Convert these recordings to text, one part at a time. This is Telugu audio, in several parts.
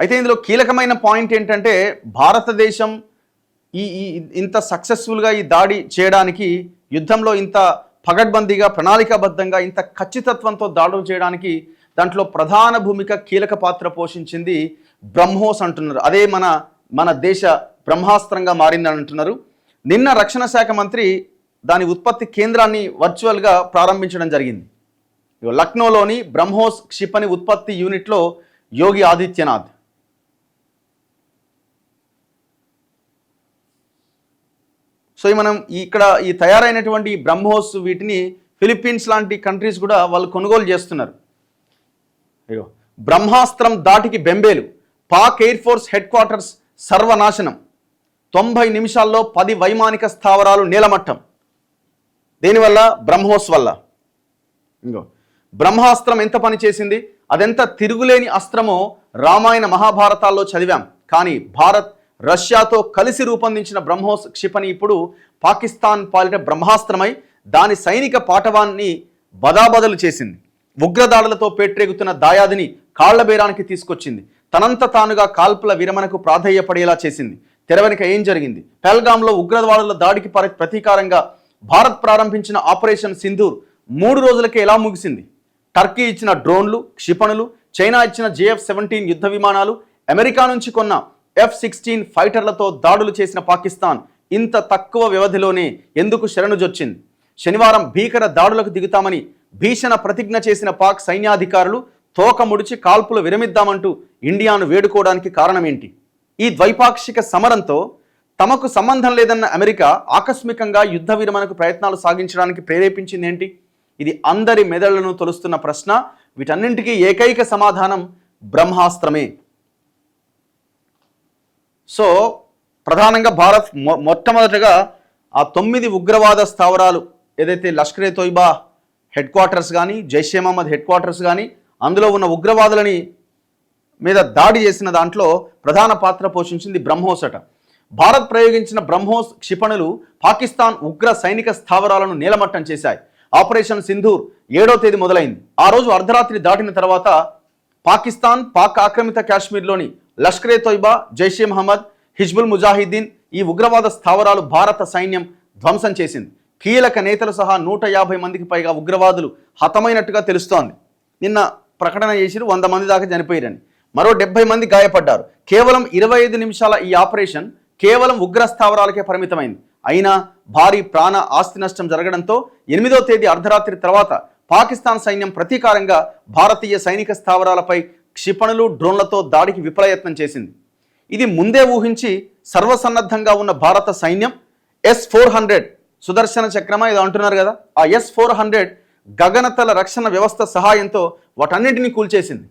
అయితే ఇందులో కీలకమైన పాయింట్ ఏంటంటే భారతదేశం ఈ ఇంత సక్సెస్ఫుల్గా ఈ దాడి చేయడానికి, యుద్ధంలో ఇంత పగడ్బందీగా ప్రణాళికాబద్ధంగా ఇంత ఖచ్చితత్వంతో దాడులు చేయడానికి దాంట్లో ప్రధాన భూమిక కీలక పాత్ర పోషించింది బ్రహ్మోస్ అంటున్నారు. అదే మన దేశ బ్రహ్మాస్త్రంగా మారిందని అంటున్నారు. నిన్న రక్షణ శాఖ మంత్రి దాని ఉత్పత్తి కేంద్రాన్ని వర్చువల్గా ప్రారంభించడం జరిగింది. లక్నోలోని బ్రహ్మోస్ క్షిపణి ఉత్పత్తి యూనిట్లో యోగి ఆదిత్యనాథ్. సో మనం ఇక్కడ ఈ తయారైనటువంటి బ్రహ్మోస్ వీటిని ఫిలిప్పీన్స్ లాంటి కంట్రీస్ కూడా వాళ్ళు కొనుగోలు చేస్తున్నారు. బ్రహ్మాస్త్రం దాటికి బెంబేలు, Pak air force headquarters సర్వనాశనం, 90 నిమిషాల్లో 10 వైమానిక స్థావరాలు నేలమట్టం. దేనివల్ల? బ్రహ్మోస్ వల్ల. బ్రహ్మాస్త్రం ఎంత పని చేసింది, అదెంత తిరుగులేని అస్త్రమో రామాయణ మహాభారతాల్లో చదివాం. కానీ భారత్ రష్యాతో కలిసి రూపొందించిన బ్రహ్మోస్ క్షిపణి ఇప్పుడు పాకిస్తాన్ పాలిట బ్రహ్మాస్త్రమై దాని సైనిక పాటవాన్ని బదాబదలు చేసింది. ఉగ్రదాడులతో పేట్రేగుతున్న దాయాదిని కాళ్లబేరానికి తీసుకొచ్చింది. తనంత తానుగా కాల్పుల విరమణకు ప్రాధేయపడేలా చేసింది. తెరవెనుక ఏం జరిగింది? పెహల్గాంలో ఉగ్రవాదుల దాడికి ప్రతీకారంగా భారత్ ప్రారంభించిన ఆపరేషన్ సింధూర్ 3 రోజులకే ఎలా ముగిసింది? టర్కీ ఇచ్చిన డ్రోన్లు, క్షిపణులు, చైనా ఇచ్చిన JF-17 యుద్ధ విమానాలు, అమెరికా నుంచి కొన్న F-16 ఫైటర్లతో దాడులు చేసిన పాకిస్తాన్ ఇంత తక్కువ వ్యవధిలోనే ఎందుకు శరణుజొచ్చింది? శనివారం భీకర దాడులకు దిగుతామని భీషణ ప్రతిజ్ఞ చేసిన పాక్ సైన్యాధికారులు తోక ముడిచి కాల్పులు విరమిద్దామంటూ ఇండియాను వేడుకోవడానికి కారణమేంటి? ఈ ద్వైపాక్షిక సమరంతో తమకు సంబంధం లేదన్న అమెరికా ఆకస్మికంగా యుద్ధ విరమణకు ప్రయత్నాలు సాగించడానికి ప్రేరేపించింది ఏంటి? ఇది అందరి మెదళ్లను తొలుస్తున్న ప్రశ్న. వీటన్నింటికీ ఏకైక సమాధానం బ్రహ్మాస్త్రమే. సో ప్రధానంగా భారత్ మొట్టమొదటగా ఆ 9 ఉగ్రవాద స్థావరాలు ఏదైతే లష్కరే తోయిబా హెడ్ క్వార్టర్స్ కానీ, జైషే మహమ్మద్ హెడ్ క్వార్టర్స్ కానీ, అందులో ఉన్న ఉగ్రవాదులని మీద దాడి చేసిన దాంట్లో ప్రధాన పాత్ర పోషించింది బ్రహ్మోస్ అట. భారత్ ప్రయోగించిన బ్రహ్మోస్ క్షిపణులు పాకిస్తాన్ ఉగ్ర సైనిక స్థావరాలను నేలమట్టం చేశాయి. ఆపరేషన్ సింధూర్ 7వ తేదీ మొదలైంది. ఆ రోజు అర్ధరాత్రి దాటిన తర్వాత పాకిస్తాన్ పాక్ ఆక్రమిత కాశ్మీర్లోని లష్కరే తోయిబా, జైషే మహమ్మద్, హిజ్బుల్ ముజాహిద్దీన్ ఈ ఉగ్రవాద స్థావరాలు భారత సైన్యం ధ్వంసం చేసింది. కీలక నేతలు సహా 150 మందికి పైగా ఉగ్రవాదులు హతమైనట్టుగా తెలుస్తోంది. నిన్న ప్రకటన చేసిరు 100 మంది దాకా చనిపోయారని, మరో 70 మంది గాయపడ్డారు. కేవలం 25 నిమిషాల ఈ ఆపరేషన్ కేవలం ఉగ్ర స్థావరాలకే పరిమితమైంది. అయినా భారీ ప్రాణ ఆస్తి నష్టం జరగడంతో 8వ తేదీ అర్ధరాత్రి తర్వాత పాకిస్తాన్ సైన్యం ప్రతీకారంగా భారతీయ సైనిక స్థావరాలపై క్షిపణులు, డ్రోన్లతో దాడికి విఫలయత్నం చేసింది. ఇది ముందే ఊహించి సర్వసన్నద్ధంగా ఉన్న భారత సైన్యం S-400 సుదర్శన చక్రమా ఏదో అంటున్నారు కదా, ఆ S-400 గగనతల రక్షణ వ్యవస్థ సహాయంతో వాటన్నింటినీ కూల్చేసింది.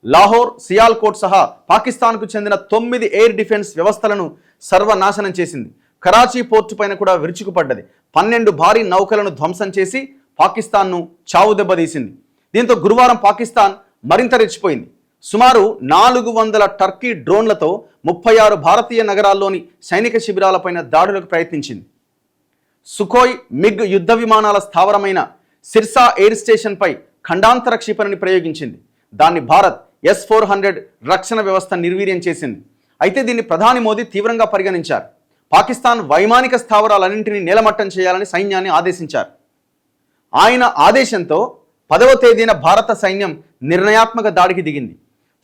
లాహోర్, సియాల్కోట్ సహా పాకిస్తాన్కు చెందిన 9 ఎయిర్ డిఫెన్స్ వ్యవస్థలను సర్వనాశనం చేసింది. కరాచీ పోర్టు పైన కూడా విరుచుకుపడ్డది. 12 భారీ నౌకలను ధ్వంసం చేసి పాకిస్తాన్ను చావు దెబ్బతీసింది. దీంతో గురువారం పాకిస్తాన్ మరింత రెచ్చిపోయింది. సుమారు 400 టర్కీ డ్రోన్లతో 36 భారతీయ నగరాల్లోని సైనిక శిబిరాలపైన దాడులకు ప్రయత్నించింది. సుకోయ్, మిగ్ యుద్ధ విమానాల స్థావరమైన సిర్సా ఎయిర్ స్టేషన్పై ఖండాంతర క్షిపణిని ప్రయోగించింది. దాన్ని భారత్ S-400 రక్షణ వ్యవస్థ నిర్వీర్యం చేసింది. అయితే దీన్ని ప్రధాని మోదీ తీవ్రంగా పరిగణించారు. పాకిస్తాన్ వైమానిక స్థావరాలన్నింటినీ నేలమట్టం చేయాలని సైన్యాన్ని ఆదేశించారు. ఆయన ఆదేశంతో 10వ తేదీన భారత సైన్యం నిర్ణయాత్మక దాడికి దిగింది.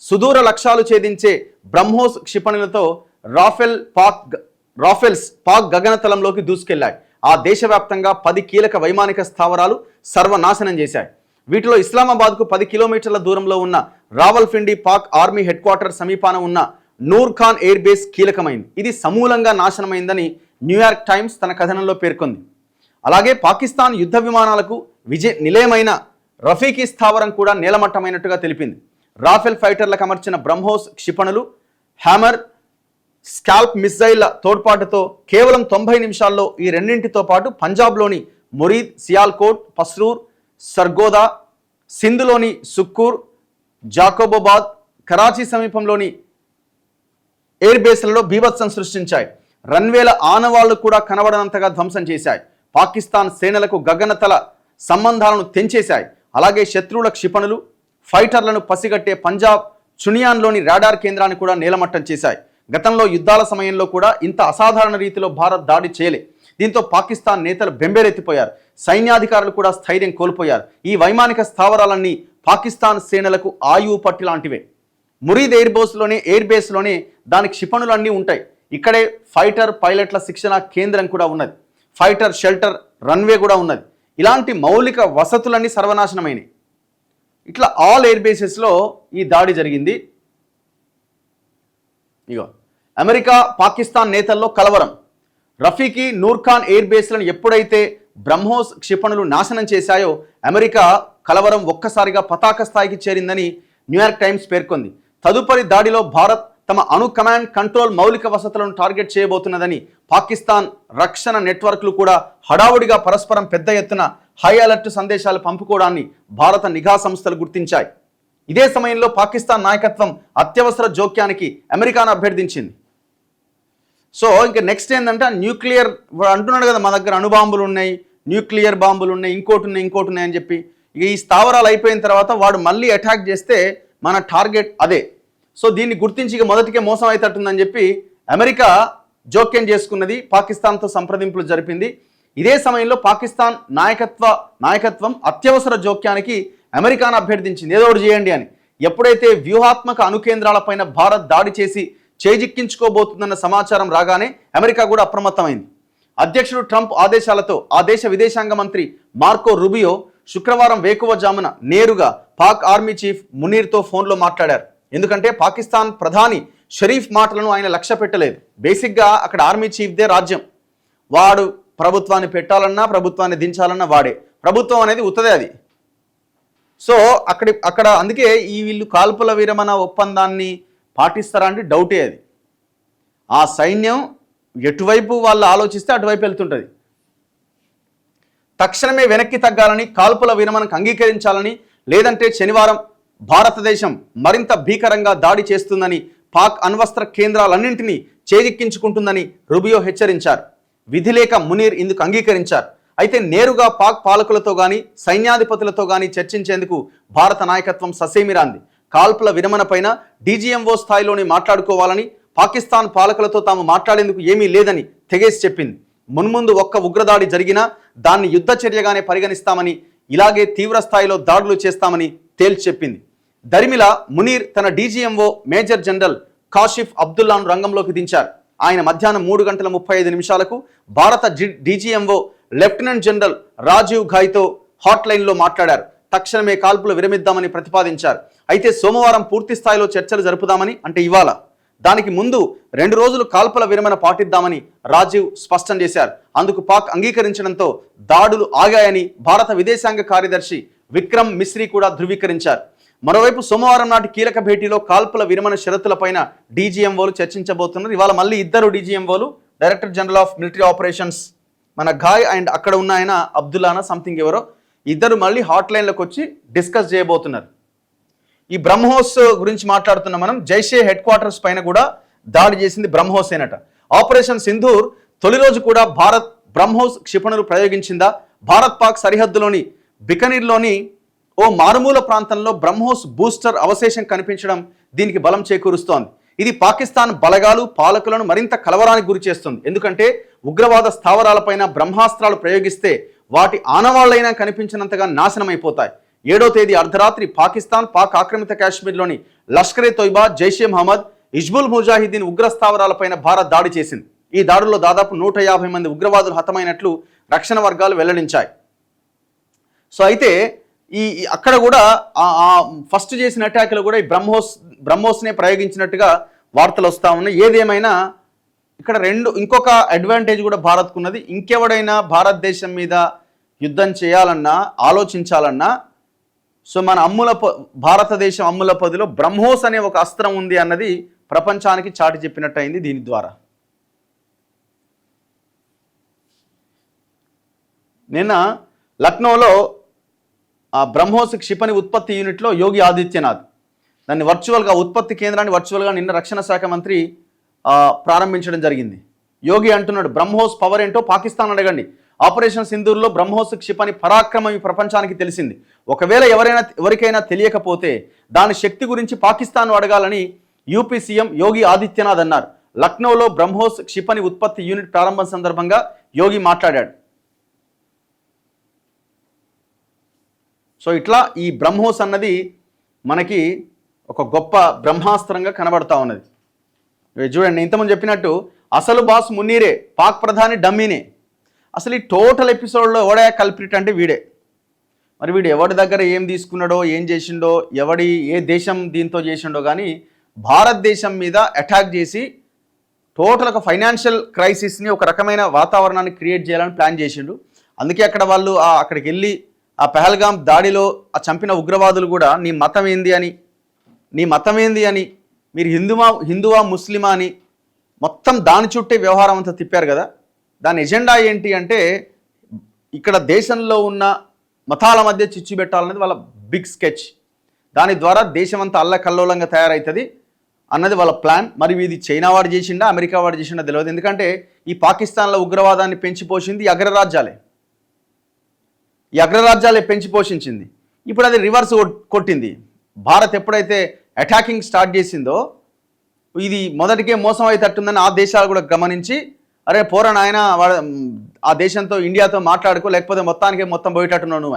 సుదూర లక్ష్యాలు ఛేదించే బ్రహ్మోస్ క్షిపణులతో రాఫెల్స్ పాక్ గగనతలంలోకి దూసుకెళ్లాయి. ఆ దేశవ్యాప్తంగా 10 కీలక వైమానిక స్థావరాలు సర్వనాశనం చేశాయి. వీటిలో ఇస్లామాబాద్కు 10 కిలోమీటర్ల దూరంలో ఉన్న Rawalpindi Pak army headquarter సమీపాన ఉన్న నూర్ ఖాన్ ఎయిర్ బేస్ కీలకమైంది. ఇది సమూలంగా నాశనమైందని న్యూయార్క్ టైమ్స్ తన కథనంలో పేర్కొంది. అలాగే పాకిస్తాన్ యుద్ధ విమానాలకు నిలయమైన రఫీకీ స్థావరం కూడా నేలమట్టమైనట్టుగా తెలిపింది. రాఫెల్ ఫైటర్లకు అమర్చిన బ్రహ్మోస్ క్షిపణులు, హ్యామర్, స్కాల్ప్ మిస్సైళ్ల తోడ్పాటుతో కేవలం 90 నిమిషాల్లో ఈ రెండింటితో పాటు పంజాబ్లోని మురీద్, సియాల్కోట్, పస్రూర్, సర్గోదా, సింధులోని సుక్కూర్, జాకోబాబాద్, కరాచీ సమీపంలోని ఎయిర్ బేస్లలో బీభత్సం సృష్టించాయి. రన్వేల ఆనవాళ్లు కూడా కనబడనంతగా ధ్వంసం చేశాయి. పాకిస్తాన్ సేనలకు గగనతల సంబంధాలను తెంచేశాయి. అలాగే శత్రువుల క్షిపణులు, ఫైటర్లను పసిగట్టే పంజాబ్ చునియాన్లోని రాడార్ కేంద్రాన్ని కూడా నేలమట్టం చేశాయి. గతంలో యుద్ధాల సమయంలో కూడా ఇంత అసాధారణ రీతిలో భారత్ దాడి చేయలే. దీంతో పాకిస్తాన్ నేతలు బెంబేలెత్తిపోయారు. సైన్యాధికారులు కూడా స్థైర్యం కోల్పోయారు. ఈ వైమానిక స్థావరాలన్నీ పాకిస్తాన్ సేనలకు ఆయువు పట్టి లాంటివే. మురీద్ ఎయిర్ బేస్లోనే దాని క్షిపణులన్నీ ఉంటాయి. ఇక్కడే ఫైటర్ పైలట్ల శిక్షణ కేంద్రం కూడా ఉన్నది. ఫైటర్ షెల్టర్ రన్వే కూడా ఉన్నది. ఇలాంటి మౌలిక వసతులన్నీ సర్వనాశనమైనవి. ఇట్లా ఆల్ ఎయిర్ బేసెస్లో ఈ దాడి జరిగింది. ఇగో అమెరికా పాకిస్తాన్ నేతల్లో కలవరం. రఫీకి నూర్ఖాన్ ఎయిర్ బేస్లను ఎప్పుడైతే బ్రహ్మోస్ క్షిపణులు నాశనం చేశాయో అమెరికా కలవరం ఒక్కసారిగా పతాక స్థాయికి చేరిందని న్యూయార్క్ టైమ్స్ పేర్కొంది. తదుపరి దాడిలో భారత్ తమ అణు కమాండ్ కంట్రోల్ మౌలిక వసతులను టార్గెట్ చేయబోతున్నదని పాకిస్తాన్ రక్షణ నెట్వర్క్లు కూడా హడావుడిగా పరస్పరం పెద్ద ఎత్తున హై అలర్ట్ సందేశాలు పంపుకోవడాన్ని భారత నిఘా సంస్థలు గుర్తించాయి. ఇదే సమయంలో పాకిస్తాన్ నాయకత్వం అత్యవసర జోక్యానికి అమెరికాను అభ్యర్థించింది. సో ఇంకా నెక్స్ట్ ఏంటంటే న్యూక్లియర్ అంటున్నాడు కదా, మా దగ్గర అణుబాంబులు ఉన్నాయి, న్యూక్లియర్ బాంబులు ఉన్నాయి, ఇంకోటి ఉన్నాయి అని చెప్పి. ఇక ఈ స్థావరాలు అయిపోయిన తర్వాత వాడు మళ్ళీ అటాక్ చేస్తే మన టార్గెట్ అదే. సో దీన్ని గుర్తించి ఇక మొదటికే మోసం అవుతుందని చెప్పి అమెరికా జోక్యం చేసుకున్నది, పాకిస్తాన్తో సంప్రదింపులు జరిపింది. ఇదే సమయంలో పాకిస్తాన్ నాయకత్వం అత్యవసర జోక్యానికి అమెరికాను అభ్యర్థించింది, ఏదో ఒకటి చేయండి అని. ఎప్పుడైతే వ్యూహాత్మక అణుకేంద్రాలపైన భారత్ దాడి చేసి చేజిక్కించుకోబోతుందన్న సమాచారం రాగానే అమెరికా కూడా అప్రమత్తమైంది. అధ్యక్షుడు ట్రంప్ ఆదేశాలతో ఆ దేశ విదేశాంగ మంత్రి మార్కో రూబియో శుక్రవారం వేకువజామున నేరుగా పాక్ ఆర్మీ చీఫ్ మునీర్తో ఫోన్లో మాట్లాడారు. ఎందుకంటే పాకిస్తాన్ ప్రధాని షరీఫ్ మాటలను ఆయన లక్ష్య పెట్టలేదు. బేసిక్గా అక్కడ ఆర్మీ చీఫ్దే రాజ్యం. వాడు ప్రభుత్వాన్ని పెట్టాలన్నా ప్రభుత్వాన్ని దించాలన్నా వాడే. ప్రభుత్వం అనేది ఉత్తదే అది. సో అక్కడ అందుకే వీళ్ళు కాల్పుల విరమణ ఒప్పందాన్ని పాటిస్తారా అంటే డౌటే. అది ఆ సైన్యం ఎటువైపు వాళ్ళు ఆలోచిస్తే అటువైపు వెళ్తుంటుంది. తక్షణమే వెనక్కి తగ్గాలని, కాల్పుల విరమణకు అంగీకరించాలని, లేదంటే శనివారం భారతదేశం మరింత భీకరంగా దాడి చేస్తుందని, పాక్ అణ్వస్త్ర కేంద్రాలన్నింటినీ చేజిక్కించుకుంటుందని రూబియో హెచ్చరించారు. విధి లేక మునీర్ ఇందుకు అంగీకరించారు. అయితే నేరుగా పాక్ పాలకులతో కానీ సైన్యాధిపతులతో కానీ చర్చించేందుకు భారత నాయకత్వం ససేమిరాంది. కాల్పుల విరమణపైన డీజీఎంఓ స్థాయిలోనే మాట్లాడుకోవాలని, పాకిస్తాన్ పాలకులతో తాము మాట్లాడేందుకు ఏమీ లేదని తెగేసి చెప్పింది. మున్ముందు ఒక్క ఉగ్రదాడి జరిగినా దాన్ని యుద్ధ చర్యగానే పరిగణిస్తామని, ఇలాగే తీవ్ర స్థాయిలో దాడులు చేస్తామని తేల్చి చెప్పింది. దరిమిల మునీర్ తన డీజీఎంఓ మేజర్ జనరల్ కాషిఫ్ అబ్దుల్లాను రంగంలోకి దించారు. ఆయన మధ్యాహ్నం 3:35 భారత డీజీఎంఓ లెఫ్టినెంట్ జనరల్ రాజీవ్ ఘాయ్తో హాట్లైన్లో మాట్లాడారు. తక్షణమే కాల్పులు విరమిద్దామని ప్రతిపాదించారు. అయితే సోమవారం పూర్తి స్థాయిలో చర్చలు జరుపుదామని, అంటే ఇవాళ, దానికి ముందు 2 రోజులు కాల్పుల విరమణ పాటిద్దామని రాజీవ్ స్పష్టం చేశారు. అందుకు పాక్ అంగీకరించడంతో దాడులు ఆగాయని భారత విదేశాంగ కార్యదర్శి విక్రమ్ మిశ్రీ కూడా ధృవీకరించారు. మరోవైపు సోమవారం నాటి కీలక భేటీలో కాల్పుల విరమణ షరతులపైన డీజీఎంఓలు చర్చించబోతున్నారు. ఇవాళ మళ్ళీ 2 డీజీఎంఓలు, director general of military operations మన ఘాయ్ అండ్ అక్కడ ఉన్న ఆయన అబ్దుల్లానా సంథింగ్ ఎవరో, ఇద్దరు మళ్ళీ హాట్లైన్లోకి వచ్చి డిస్కస్ చేయబోతున్నారు. ఈ బ్రహ్మోస్ గురించి మాట్లాడుతున్న మనం, జైషే హెడ్ క్వార్టర్స్ పైన కూడా దాడి చేసింది బ్రహ్మోసేనట. ఆపరేషన్ సింధూర్ తొలి రోజు కూడా భారత్ బ్రహ్మోస్ క్షిపణులు ప్రయోగించిందా? భారత్ పాక్ సరిహద్దులోని బికనీర్లోని ఓ మారుమూల ప్రాంతంలో బ్రహ్మోస్ బూస్టర్ అవశేషం కనిపించడం దీనికి బలం చేకూరుస్తోంది. ఇది పాకిస్తాన్ బలగాలు పాలకులను మరింత కలవరానికి గురి చేస్తుంది. ఎందుకంటే ఉగ్రవాద స్థావరాలపైన బ్రహ్మాస్త్రాలు ప్రయోగిస్తే వాటి ఆనవాళ్లైనా కనిపించినంతగా నాశనమైపోతాయి. 7వ తేదీ అర్ధరాత్రి పాక్ ఆక్రమిత కాశ్మీర్లోని లష్కరే తోయిబా, జైషే మహమ్మద్, హిజ్బుల్ ముజాహిదీన్ ఉగ్రస్థావరాలపైన భారత్ దాడి చేసింది. ఈ దాడుల్లో దాదాపు 150 మంది ఉగ్రవాదులు హతమైనట్లు రక్షణ వర్గాలు వెల్లడించాయి. సో అయితే అక్కడ కూడా ఫస్ట్ చేసిన అటాక్లో కూడా ఈ బ్రహ్మోస్నే ప్రయోగించినట్టుగా వార్తలు వస్తూ ఉన్నాయి. ఏదేమైనా ఇక్కడ ఇంకొక అడ్వాంటేజ్ కూడా భారత్కు ఉన్నది. ఇంకెవడైనా భారతదేశం మీద యుద్ధం చేయాలన్నా, ఆలోచించాలన్నా, సో మన భారతదేశం అమ్ముల పొదిలో బ్రహ్మోస్ అనే ఒక అస్త్రం ఉంది అన్నది ప్రపంచానికి చాటి చెప్పినట్టు అయింది దీని ద్వారా. నిన్న లక్నోలో బ్రహ్మోస్ క్షిపణి ఉత్పత్తి యూనిట్లో యోగి ఆదిత్యనాథ్ దాన్ని ఉత్పత్తి కేంద్రాన్ని వర్చువల్గా నిన్న రక్షణ శాఖ మంత్రి ప్రారంభించడం జరిగింది. యోగి అంటున్నాడు, బ్రహ్మోస్ పవర్ ఏంటో పాకిస్తాన్ అడగండి, ఆపరేషన్ సింధూర్లో బ్రహ్మోస్ క్షిపణి పరాక్రమం ఈ ప్రపంచానికి తెలిసింది. ఒకవేళ ఎవరికైనా తెలియకపోతే దాని శక్తి గురించి పాకిస్తాన్ అడగాలని యూపీ సీఎం యోగి ఆదిత్యనాథ్ అన్నారు. లక్నోలో బ్రహ్మోస్ క్షిపణి ఉత్పత్తి యూనిట్ ప్రారంభం సందర్భంగా యోగి మాట్లాడాడు. సో ఇట్లా ఈ బ్రహ్మోస్ అన్నది మనకి ఒక గొప్ప బ్రహ్మాస్త్రంగా కనబడతా ఉన్నది. చూడండి, ఇంతకుముందు చెప్పినట్టు అసలు బాస్ మున్నీరే, పాక్ ప్రధాని డమ్మీనే. అసలు ఈ టోటల్ ఎపిసోడ్లో ఎవడే కల్ప్రిట్ అంటే వీడే. మరి వీడు ఎవడి దగ్గర ఏం తీసుకున్నాడో, ఏం చేసిండో, ఏ దేశం దీంతో చేసిండో కానీ భారతదేశం మీద అటాక్ చేసి టోటల్ ఒక ఫైనాన్షియల్ క్రైసిస్ని, ఒక రకమైన వాతావరణాన్ని క్రియేట్ చేయాలని ప్లాన్ చేసిండు. అందుకే అక్కడ వాళ్ళు అక్కడికి వెళ్ళి ఆ పెహల్గాం దాడిలో ఆ చంపిన ఉగ్రవాదులు కూడా నీ మతం ఏంది అని మీరు హిందువా ముస్లిమా అని మొత్తం దాని చుట్టే వ్యవహారం అంతా తిప్పారు కదా. దాని ఎజెండా ఏంటి అంటే ఇక్కడ దేశంలో ఉన్న మతాల మధ్య చిచ్చు పెట్టాలనేది వాళ్ళ బిగ్ స్కెచ్. దాని ద్వారా దేశం అంతా అల్లకల్లోలంగా తయారవుతుంది అన్నది వాళ్ళ ప్లాన్. మరి ఇది చైనా వాడు చేసిండా, అమెరికా వాడు చేసిండా తెలియదు. ఎందుకంటే ఈ పాకిస్తాన్లో ఉగ్రవాదాన్ని పెంచిపోసింది ఈ అగ్రరాజ్యాలే పెంచి పోషించింది. ఇప్పుడు అది రివర్స్ కొట్టింది. భారత్ ఎప్పుడైతే అటాకింగ్ స్టార్ట్ చేసిందో ఇది మొదటికే మోసం అయ్యేటట్టుందని ఆ దేశాలు కూడా గమనించి, అరే పోరా నాయన, ఆ దేశంతో ఇండియాతో మాట్లాడుకో, లేకపోతే మొత్తం పోయేటట్టున్నావు నువ్వు అని